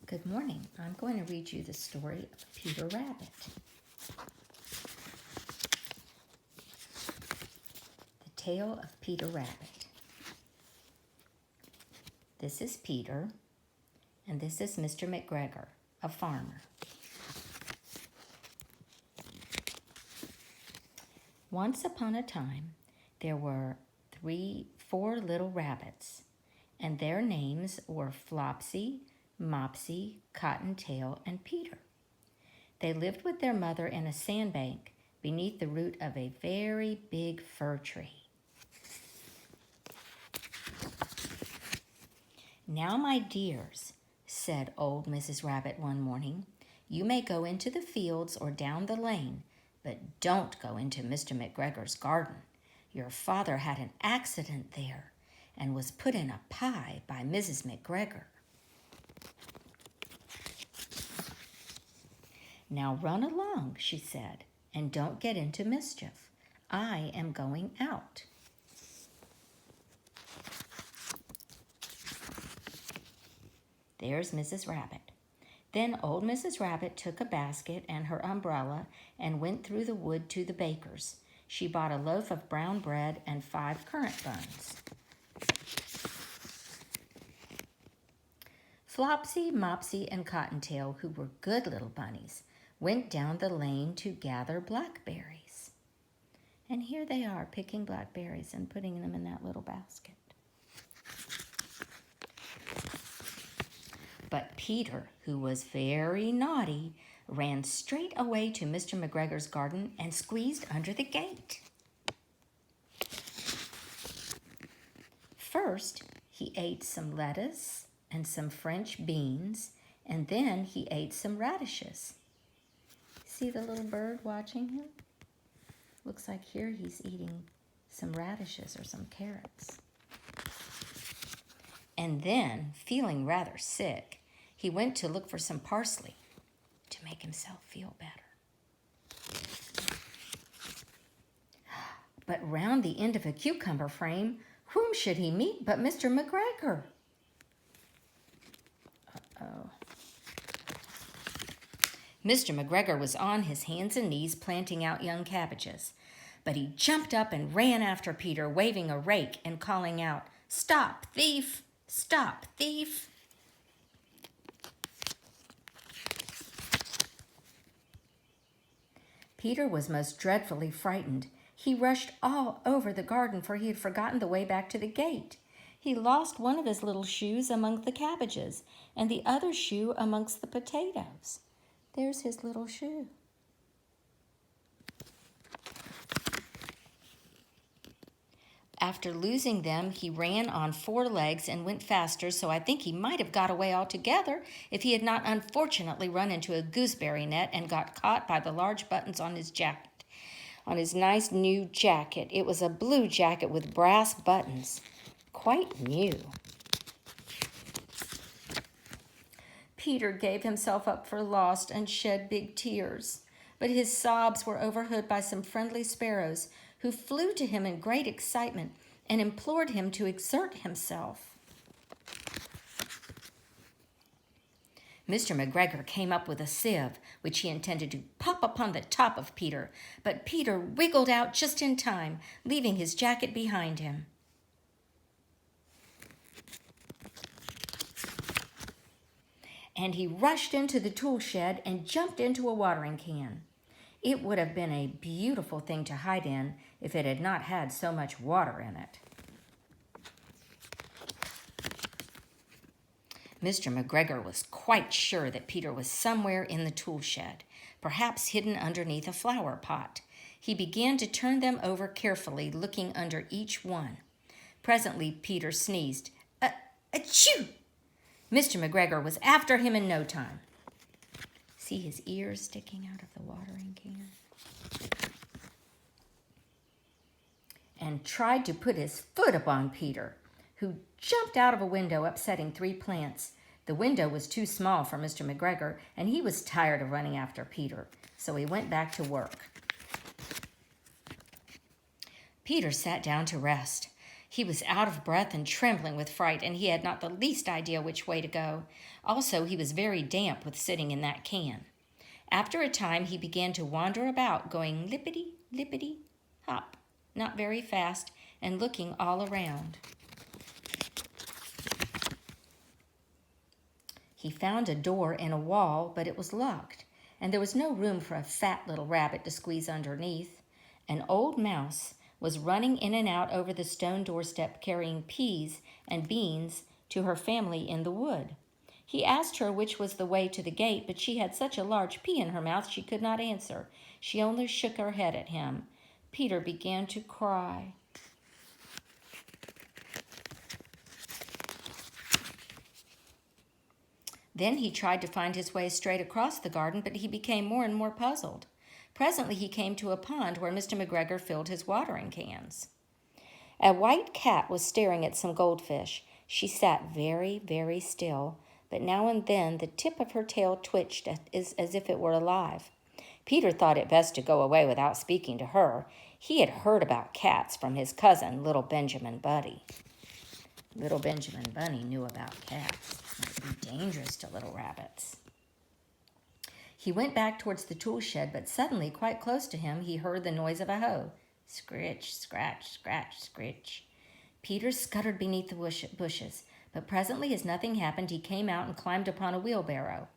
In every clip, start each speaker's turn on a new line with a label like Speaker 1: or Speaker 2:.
Speaker 1: Good morning. I'm going to read you the story of Peter Rabbit. The Tale of Peter Rabbit. This is Peter, and this is Mr. McGregor, a farmer. Once upon a time, there were 4 little rabbits, and their names were Flopsy, Mopsy, Cottontail, and Peter. They lived with their mother in a sandbank beneath the root of a very big fir tree. "Now, my dears," said old Mrs. Rabbit one morning, "you may go into the fields or down the lane, but don't go into Mr. McGregor's garden. Your father had an accident there and was put in a pie by Mrs. McGregor. Now run along," she said, "and don't get into mischief. I am going out." There's Mrs. Rabbit. Then old Mrs. Rabbit took a basket and her umbrella and went through the wood to the baker's. She bought a loaf of brown bread and 5 currant buns. Flopsy, Mopsy, and Cottontail, who were good little bunnies, went down the lane to gather blackberries. And here they are picking blackberries and putting them in that little basket. But Peter, who was very naughty, ran straight away to Mr. McGregor's garden and squeezed under the gate. First, he ate some lettuce and some French beans, and then he ate some radishes. See the little bird watching him? Looks like here he's eating some radishes or some carrots. And then, feeling rather sick, he went to look for some parsley to make himself feel better. But round the end of a cucumber frame, whom should he meet but Mr. McGregor? Uh-oh. Mr. McGregor was on his hands and knees planting out young cabbages, but he jumped up and ran after Peter, waving a rake and calling out, "Stop, thief! Stop, thief!" Peter was most dreadfully frightened. He rushed all over the garden, for he had forgotten the way back to the gate. He lost one of his little shoes among the cabbages, and the other shoe amongst the potatoes. There's his little shoe. After losing them, he ran on 4 legs and went faster, so I think he might have got away altogether if he had not unfortunately run into a gooseberry net and got caught by the large buttons on his jacket. On his nice new jacket. It was a blue jacket with brass buttons. Quite new. Peter gave himself up for lost and shed big tears, but his sobs were overheard by some friendly sparrows who flew to him in great excitement and implored him to exert himself. Mr. McGregor came up with a sieve, which he intended to pop upon the top of Peter, but Peter wiggled out just in time, leaving his jacket behind him. And he rushed into the tool shed and jumped into a watering can. It would have been a beautiful thing to hide in if it had not had so much water in it. Mr. McGregor was quite sure that Peter was somewhere in the tool shed, perhaps hidden underneath a flower pot. He began to turn them over carefully, looking under each one. Presently, Peter sneezed. Achoo! Mr. McGregor was after him in no time. See his ears sticking out of the watering can? And tried to put his foot upon Peter, who jumped out of a window, upsetting 3 plants. The window was too small for Mr. McGregor, and he was tired of running after Peter, so he went back to work. Peter sat down to rest. He was out of breath and trembling with fright, and he had not the least idea which way to go. Also, he was very damp with sitting in that can. After a time, he began to wander about, going lippity, lippity, hop, not very fast, and looking all around. He found a door in a wall, but it was locked, and there was no room for a fat little rabbit to squeeze underneath. An old mouse was running in and out over the stone doorstep carrying peas and beans to her family in the wood. He asked her which was the way to the gate, but she had such a large pea in her mouth she could not answer. She only shook her head at him. Peter began to cry. Then he tried to find his way straight across the garden, but he became more and more puzzled. Presently he came to a pond where Mr. McGregor filled his watering cans. A white cat was staring at some goldfish. She sat very, very still, but now and then the tip of her tail twitched as if it were alive. Peter thought it best to go away without speaking to her. He had heard about cats from his cousin, Little Benjamin Bunny. Little Benjamin Bunny knew about cats. It might be dangerous to little rabbits. He went back towards the tool shed, but suddenly, quite close to him, he heard the noise of a hoe. Scritch, scratch, scratch, scritch. Peter scuttered beneath the bushes, but presently, as nothing happened, he came out and climbed upon a wheelbarrow.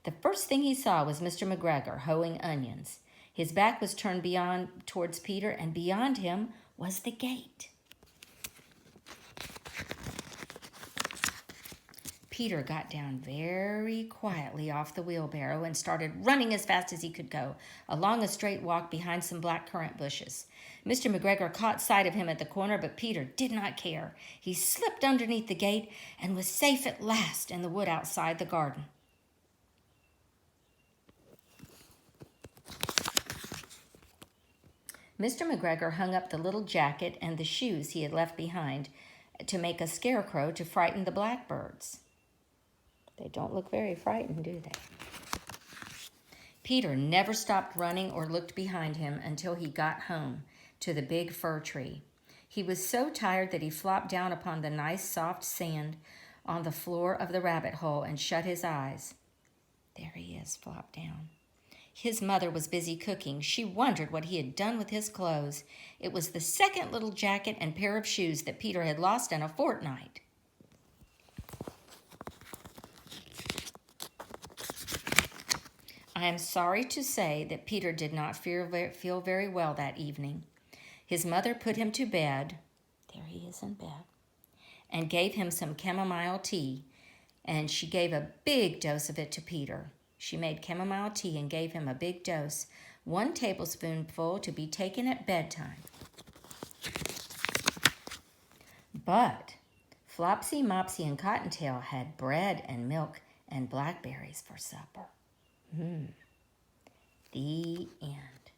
Speaker 1: The first thing he saw was Mr. McGregor hoeing onions. His back was turned towards Peter, and beyond him was the gate. Peter got down very quietly off the wheelbarrow and started running as fast as he could go, along a straight walk behind some blackcurrant bushes. Mr. McGregor caught sight of him at the corner, but Peter did not care. He slipped underneath the gate and was safe at last in the wood outside the garden. Mr. McGregor hung up the little jacket and the shoes he had left behind to make a scarecrow to frighten the blackbirds. They don't look very frightened, do they? Peter never stopped running or looked behind him until he got home to the big fir tree. He was so tired that he flopped down upon the nice soft sand on the floor of the rabbit hole and shut his eyes. There he is, flopped down. His mother was busy cooking. She wondered what he had done with his clothes. It was the second little jacket and pair of shoes that Peter had lost in a fortnight. I am sorry to say that Peter did not feel very well that evening. His mother put him to bed, there he is in bed, and gave him some chamomile tea, and she gave a big dose of it to Peter. She made chamomile tea and gave him a big dose, 1 tablespoonful to be taken at bedtime. But Flopsy, Mopsy, and Cottontail had bread and milk and blackberries for supper. The end.